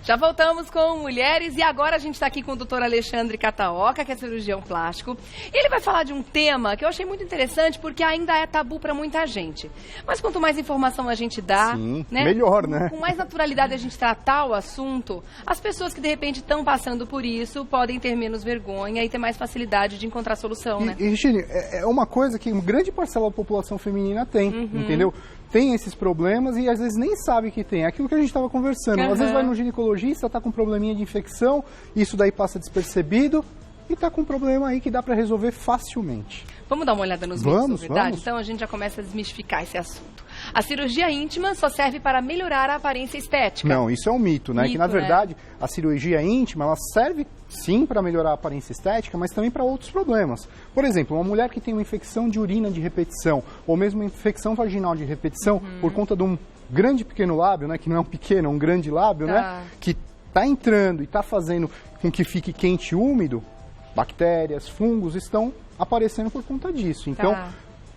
Já voltamos com Mulheres e agora a gente está aqui com o Dr. Alexandre Cataoca, que é cirurgião plástico. Ele vai falar de um tema que eu achei muito interessante porque ainda é tabu para muita gente. Mas quanto mais informação a gente dá, sim, né, melhor, né? Com mais naturalidade a gente tratar o assunto, as pessoas que de repente estão passando por isso podem ter menos vergonha e ter mais facilidade de encontrar solução, né? E Regine, é uma coisa que uma grande parcela da população feminina tem, entendeu? Tem esses problemas e às vezes nem sabe que tem. É aquilo que a gente estava conversando. Às vezes vai no ginecologista, tá com um probleminha de infecção, isso daí passa despercebido e tá com um problema aí que dá para resolver facilmente. Vamos dar uma olhada nos mitos, verdade? Então a gente já começa a desmistificar esse assunto. A cirurgia íntima só serve para melhorar a aparência estética. Não, isso é um mito, né? Que na verdade a cirurgia íntima ela serve sim para melhorar a aparência estética, mas também para outros problemas. Por exemplo, uma mulher que tem uma infecção de urina de repetição ou mesmo uma infecção vaginal de repetição por conta de um grande pequeno lábio, né? Que não é um pequeno, é um grande lábio, né? Que está entrando e está fazendo com que fique quente e úmido, bactérias, fungos estão aparecendo por conta disso. Então,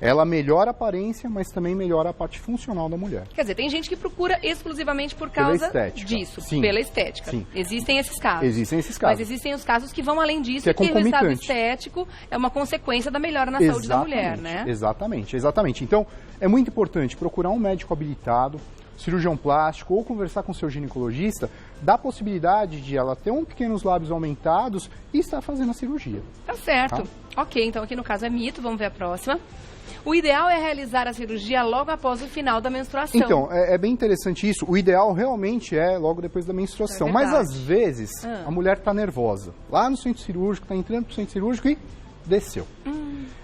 ela melhora a aparência, mas também melhora a parte funcional da mulher. Quer dizer, tem gente que procura exclusivamente por causa disso, pela estética. Sim. Existem esses casos. Existem esses casos. Mas existem os casos que vão além disso, que o resultado estético é uma consequência da melhora na saúde da mulher, né? Exatamente, exatamente. Então, é muito importante procurar um médico habilitado, cirurgião plástico ou conversar com seu ginecologista, dá a possibilidade de ela ter pequenos lábios aumentados e estar fazendo a cirurgia. Tá certo. Ok, então aqui no caso é mito, vamos ver a próxima. O ideal é realizar a cirurgia logo após o final da menstruação. Então, é bem interessante isso. O ideal realmente é logo depois da menstruação. Mas às vezes a mulher está nervosa. Lá no centro cirúrgico, está entrando para o centro cirúrgico e desceu.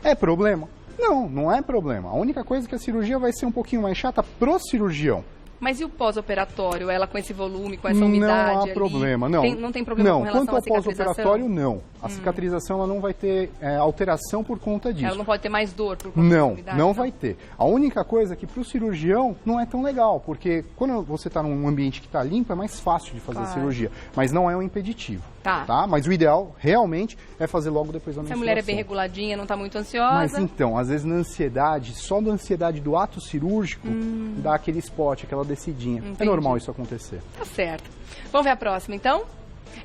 É problema? Não, não é problema. A única coisa é que a cirurgia vai ser um pouquinho mais chata pro cirurgião. Mas e o pós-operatório? Ela com esse volume, com essa umidade? Não há problema, não. Não tem problema com relação quanto à ao cicatrização? pós-operatório, não. A cicatrização ela não vai ter alteração por conta disso. Ela não pode ter mais dor por conta da umidade? Não vai ter. A única coisa é que para o cirurgião não é tão legal, porque quando você está num ambiente que está limpo, é mais fácil de fazer a cirurgia. Mas não é um impeditivo. Tá? Mas o ideal, realmente, é fazer logo depois da menstruação. Se a mulher é bem reguladinha, não está muito ansiosa... Mas então, às vezes na ansiedade, só da ansiedade do ato cirúrgico, dá aquele spot, aquela descidinha. Entendi. É normal isso acontecer. Tá certo. Vamos ver a próxima, então?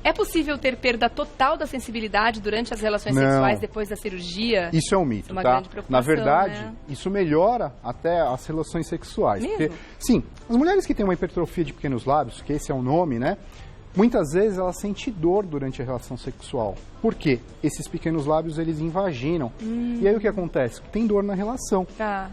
É possível ter perda total da sensibilidade durante as relações sexuais depois da cirurgia? Isso é um mito, uma tá? grande preocupação, na verdade, né? Isso melhora até as relações sexuais. Mesmo? Porque, sim, as mulheres que têm uma hipertrofia de pequenos lábios, que esse é o nome, né? Muitas vezes ela sente dor durante a relação sexual. Por quê? Esses pequenos lábios, eles invaginam. E aí o que acontece? Tem dor na relação.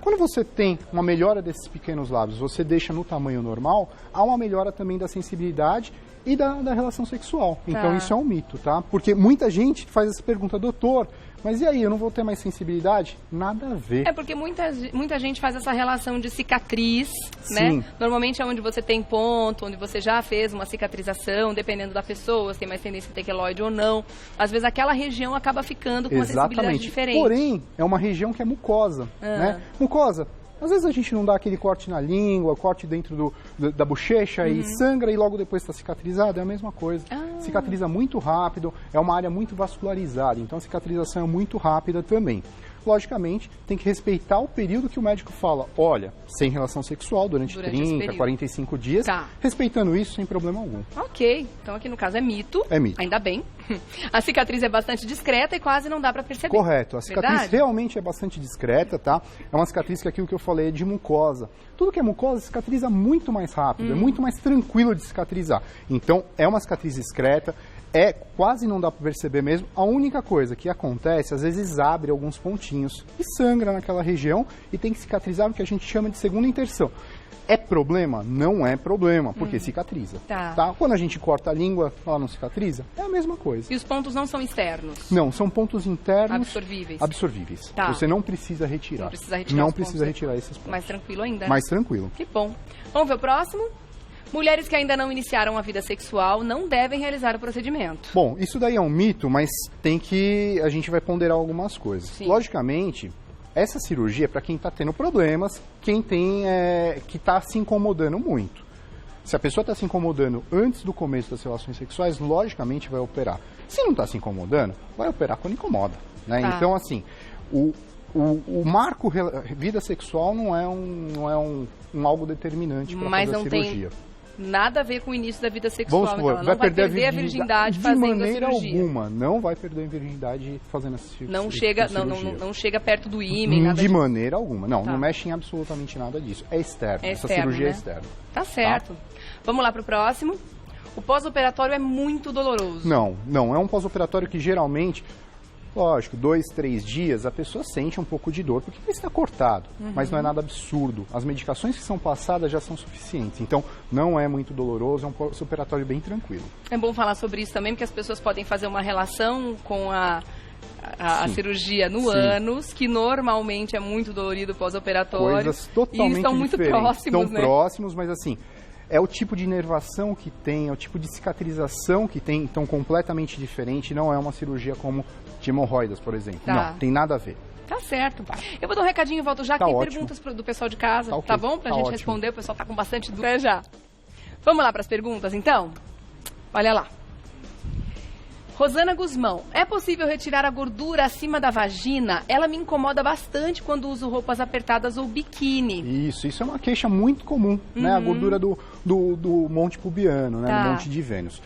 Quando você tem uma melhora desses pequenos lábios, você deixa no tamanho normal, há uma melhora também da sensibilidade e da relação sexual. Então isso é um mito, tá? Porque muita gente faz essa pergunta, doutor, mas e aí, eu não vou ter mais sensibilidade? Nada a ver. É porque muita gente faz essa relação de cicatriz, né? Normalmente é onde você tem ponto, onde você já fez uma cicatrização, dependendo da pessoa, se tem mais tendência a ter queloide ou não. Às vezes aquela região acaba ficando com uma sensibilidade diferente. Porém, é uma região que é mucosa, né? Mucosa. Às vezes a gente não dá aquele corte na língua, corte dentro da bochecha e sangra e logo depois está cicatrizado, é a mesma coisa. Cicatriza muito rápido, é uma área muito vascularizada, então a cicatrização é muito rápida também. Logicamente, tem que respeitar o período que o médico fala, olha, sem relação sexual durante 30, 45 dias, respeitando isso sem problema algum. Ok, então aqui no caso é mito. É mito. Ainda bem. A cicatriz é bastante discreta e quase não dá para perceber. Correto, a cicatriz realmente é bastante discreta, tá? É uma cicatriz que aquilo que eu falei é de mucosa. Tudo que é mucosa cicatriza muito mais rápido, é muito mais tranquilo de cicatrizar. Então, é uma cicatriz discreta, quase não dá para perceber mesmo. A única coisa que acontece, às vezes abre alguns pontinhos e sangra naquela região e tem que cicatrizar o que a gente chama de segunda inserção. É problema? Não é problema, porque cicatriza. Tá? Quando a gente corta a língua, ela não cicatriza? É a mesma coisa. E os pontos não são externos? Não, são pontos internos. Absorvíveis. Você não precisa retirar. Não precisa retirar esses pontos. Mais tranquilo ainda. Mais tranquilo. Que bom. Vamos ver o próximo? Mulheres que ainda não iniciaram a vida sexual não devem realizar o procedimento. Bom, isso daí é um mito, mas a gente vai ponderar algumas coisas. Logicamente, essa cirurgia é para quem está tendo problemas, quem que está se incomodando muito. Se a pessoa está se incomodando antes do começo das relações sexuais, logicamente vai operar. Se não está se incomodando, vai operar quando incomoda, né? Então, assim, o marco vida sexual não é algo determinante para fazer a cirurgia. Nada a ver com o início da vida sexual. Vamos supor, então ela não vai perder a virgindade fazendo a cirurgia. De maneira alguma, não vai perder a virgindade fazendo essa cirurgia. Não chega perto do ímen, nada de disso. maneira alguma. Não, Tá. não mexe em absolutamente nada disso. É externo. É Essa externo, cirurgia né? é externa. Tá certo. Vamos lá pro próximo. O pós-operatório é muito doloroso. Não. É um pós-operatório que geralmente, lógico, 2, 3 dias, a pessoa sente um pouco de dor, porque está cortado, mas não é nada absurdo. As medicações que são passadas já são suficientes, então não é muito doloroso, é um pós-operatório bem tranquilo. É bom falar sobre isso também, porque as pessoas podem fazer uma relação com a cirurgia no ânus, que normalmente é muito dolorido pós-operatório. Coisas totalmente e estão muito próximos, Estão próximos, mas assim, é o tipo de inervação que tem, é o tipo de cicatrização que tem, então completamente diferente, não é uma cirurgia como de hemorroidas, por exemplo. Tá. Não, tem nada a ver. Tá certo. Eu vou dar um recadinho e volto já, que tem ótimo. perguntas do pessoal de casa, Tá ok. tá bom? Pra gente Ótimo. responder, o pessoal tá com bastante dúvida. Até já. Vamos lá para as perguntas, então? Olha lá. Rosana Guzmão, é possível retirar a gordura acima da vagina? Ela me incomoda bastante quando uso roupas apertadas ou biquíni. Isso é uma queixa muito comum, né? A gordura do monte pubiano, né? Tá. Do monte de Vênus.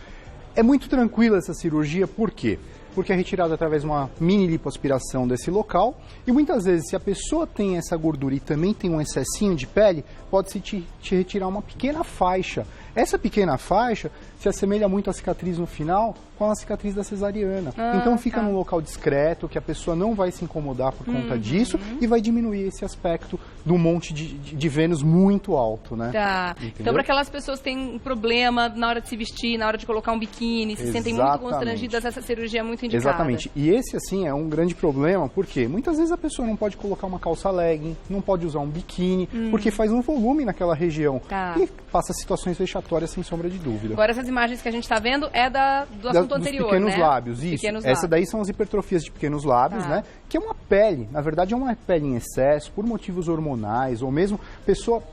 É muito tranquila essa cirurgia, por quê? Porque é retirada através de uma mini lipoaspiração desse local e muitas vezes, se a pessoa tem essa gordura e também tem um excessinho de pele, pode-se te retirar uma pequena faixa. Essa pequena faixa se assemelha muito à cicatriz no final com a cicatriz da cesariana. Então fica num local discreto, que a pessoa não vai se incomodar por conta disso e vai diminuir esse aspecto do monte de Vênus muito alto, né? Tá. Entendeu? Então, para aquelas pessoas que têm um problema na hora de se vestir, na hora de colocar um biquíni, se sentem muito Exatamente. constrangidas, essa cirurgia é muito indicada. Exatamente. E esse, assim, é um grande problema, porque muitas vezes a pessoa não pode colocar uma calça legging, não pode usar um biquíni, porque faz um volume naquela região. Tá. E passa situações vexatórias, sem sombra de dúvida. Agora, essas imagens que a gente está vendo é do assunto anterior, dos pequenos né? lábios, isso. Pequenos Essa lábios. daí são as hipertrofias de pequenos lábios, Tá. né? Que é uma pele, na verdade é uma pele em excesso, por motivos hormonais, ou mesmo a pessoa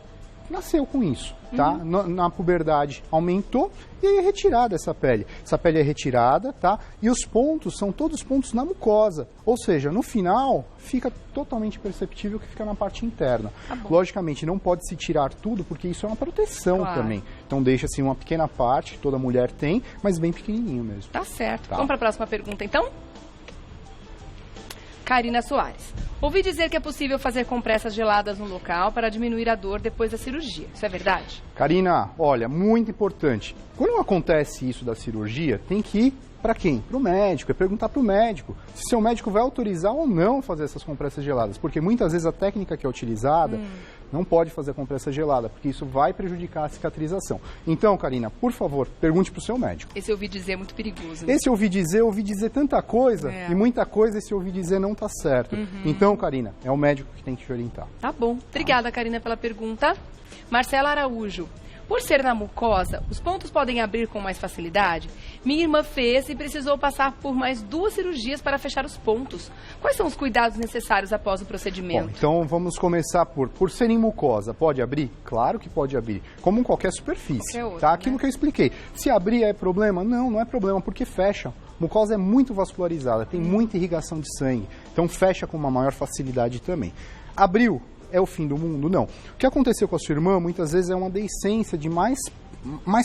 nasceu com isso, tá? Na puberdade aumentou e aí é retirada essa pele. Essa pele é retirada, tá? E os pontos são todos pontos na mucosa, ou seja, no final fica totalmente perceptível que fica na parte interna. Logicamente não pode se tirar tudo porque isso é uma proteção também. Então deixa assim uma pequena parte que toda mulher tem, mas bem pequenininho mesmo. Tá certo. Tá. Vamos para a próxima pergunta, então? Karina Soares. Ouvi dizer que é possível fazer compressas geladas no local para diminuir a dor depois da cirurgia. Isso é verdade? Karina, olha, muito importante. Quando acontece isso da cirurgia, tem que ir para quem? Para o médico. É perguntar para o médico se seu médico vai autorizar ou não fazer essas compressas geladas. Porque muitas vezes a técnica que é utilizada não pode fazer a compressa gelada, porque isso vai prejudicar a cicatrização. Então, Karina, por favor, pergunte para o seu médico. Esse ouvi dizer é muito perigoso. Né? Esse ouvi dizer tanta coisa, e muita coisa esse ouvi dizer não está certo. Então, Karina, é o médico que tem que te orientar. Tá bom. Obrigada, Karina, pela pergunta. Marcela Araújo. Por ser na mucosa, os pontos podem abrir com mais facilidade? Minha irmã fez e precisou passar por mais 2 cirurgias para fechar os pontos. Quais são os cuidados necessários após o procedimento? Bom, então vamos começar por ser em mucosa. Pode abrir? Claro que pode abrir. Como em qualquer superfície. Qualquer outra, tá? Aquilo né? que eu expliquei. Se abrir é problema? Não é problema, porque fecha. Mucosa é muito vascularizada, tem muita irrigação de sangue. Então fecha com uma maior facilidade também. Abriu? É o fim do mundo? Não. O que aconteceu com a sua irmã, muitas vezes, é uma deiscência de mais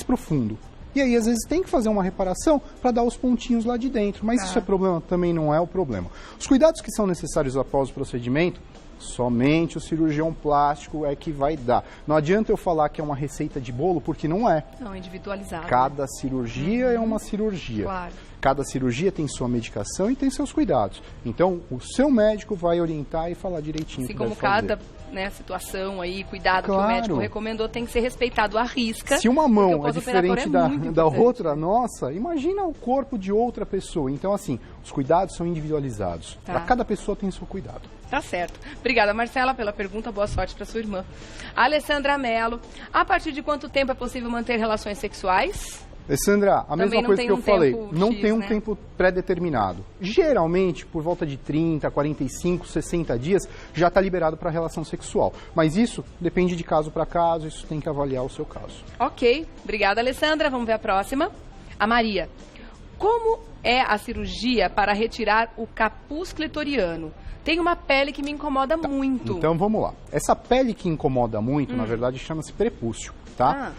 profundo. E aí, às vezes, tem que fazer uma reparação para dar os pontinhos lá de dentro. Mas isso é problema? Também não é o problema. Os cuidados que são necessários após o procedimento, somente o cirurgião plástico é que vai dar. Não adianta eu falar que é uma receita de bolo, porque não é. Não, individualizado. Cada cirurgia é uma cirurgia. Claro. Cada cirurgia tem sua medicação e tem seus cuidados. Então, o seu médico vai orientar e falar direitinho o Assim que como deve fazer. cada situação aí, cuidado que o Claro. médico recomendou, tem que ser respeitado à risca. Se uma porque o mão é pós-operatório diferente muito da importante. outra nossa, imagina o corpo de outra pessoa. Então, assim, os cuidados são individualizados. Tá. Para cada pessoa tem o seu cuidado. Tá certo. Obrigada, Marcela, pela pergunta. Boa sorte para sua irmã. Alessandra Mello. A partir de quanto tempo é possível manter relações sexuais? Alessandra, a Também mesma não coisa tem que eu um falei, tempo não X, tem um né? tempo pré-determinado. Geralmente, por volta de 30, 45, 60 dias, já está liberado para relação sexual. Mas isso depende de caso para caso, isso tem que avaliar o seu caso. Ok. Obrigada, Alessandra. Vamos ver a próxima. A Maria. Como é a cirurgia para retirar o capuz clitoriano? Tem uma pele que me incomoda muito. Então vamos lá. Essa pele que incomoda muito, na verdade, chama-se prepúcio, tá?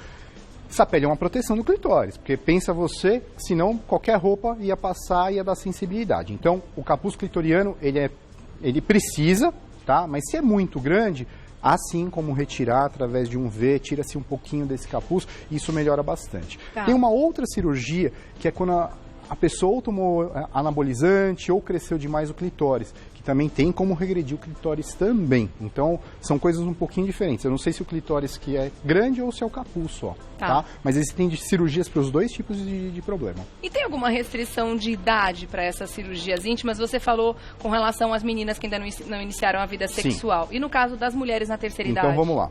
Essa pele é uma proteção do clitóris, porque pensa você, senão qualquer roupa ia passar e ia dar sensibilidade. Então, o capuz clitoriano, ele precisa, tá? Mas se é muito grande, há sim como retirar através de um V, tira-se um pouquinho desse capuz, e isso melhora bastante. Tá. Tem uma outra cirurgia, que é quando a pessoa tomou anabolizante ou cresceu demais o clitóris, que também tem como regredir o clitóris também. Então, são coisas um pouquinho diferentes. Eu não sei se o clitóris que é grande ou se é o capuz só, tá? Mas existem cirurgias para os dois tipos de problema. E tem alguma restrição de idade para essas cirurgias íntimas? Você falou com relação às meninas que ainda não iniciaram a vida sexual. Sim. E no caso das mulheres na terceira idade? Então, vamos lá.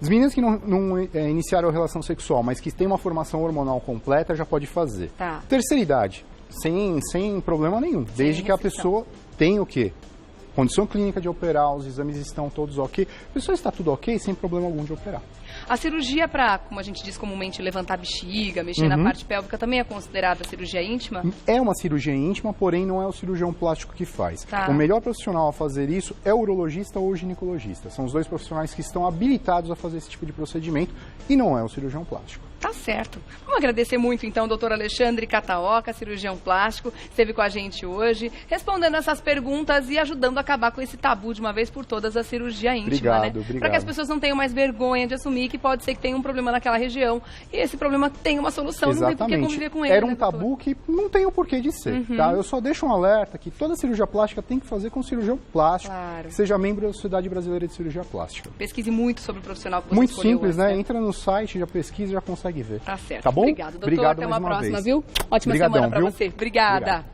As meninas que não iniciaram a relação sexual, mas que têm uma formação hormonal completa, já pode fazer. Tá. Terceira idade, sem problema nenhum. Desde que a pessoa tenha o quê? Condição clínica de operar, os exames estão todos ok. A pessoa está tudo ok, sem problema algum de operar. A cirurgia para, como a gente diz comumente, levantar a bexiga, mexer na parte pélvica, também é considerada cirurgia íntima? É uma cirurgia íntima, porém não é o cirurgião plástico que faz. Tá. O melhor profissional a fazer isso é o urologista ou o ginecologista. São os dois profissionais que estão habilitados a fazer esse tipo de procedimento e não é o cirurgião plástico. Tá certo. Vamos agradecer muito, então, ao Dr. Alexandre Kataoka, cirurgião plástico, esteve com a gente hoje, respondendo essas perguntas e ajudando a acabar com esse tabu de uma vez por todas da cirurgia íntima, né? Obrigado. Para que as pessoas não tenham mais vergonha de assumir que pode ser que tenha um problema naquela região e esse problema tem uma solução, exatamente. Não tem por que conviver com ele. Era um tabu que não tem o porquê de ser, tá? Eu só deixo um alerta que toda cirurgia plástica tem que fazer com cirurgião plástico, que seja membro da Sociedade Brasileira de Cirurgia Plástica. Pesquise muito sobre o profissional que você escolheu. Muito simples, né? Entra no site, já pesquisa e já consegue ver. Tá certo. Tá bom? Obrigado, doutor. Até uma próxima, viu? Ótima semana para você. Obrigada. Obrigado.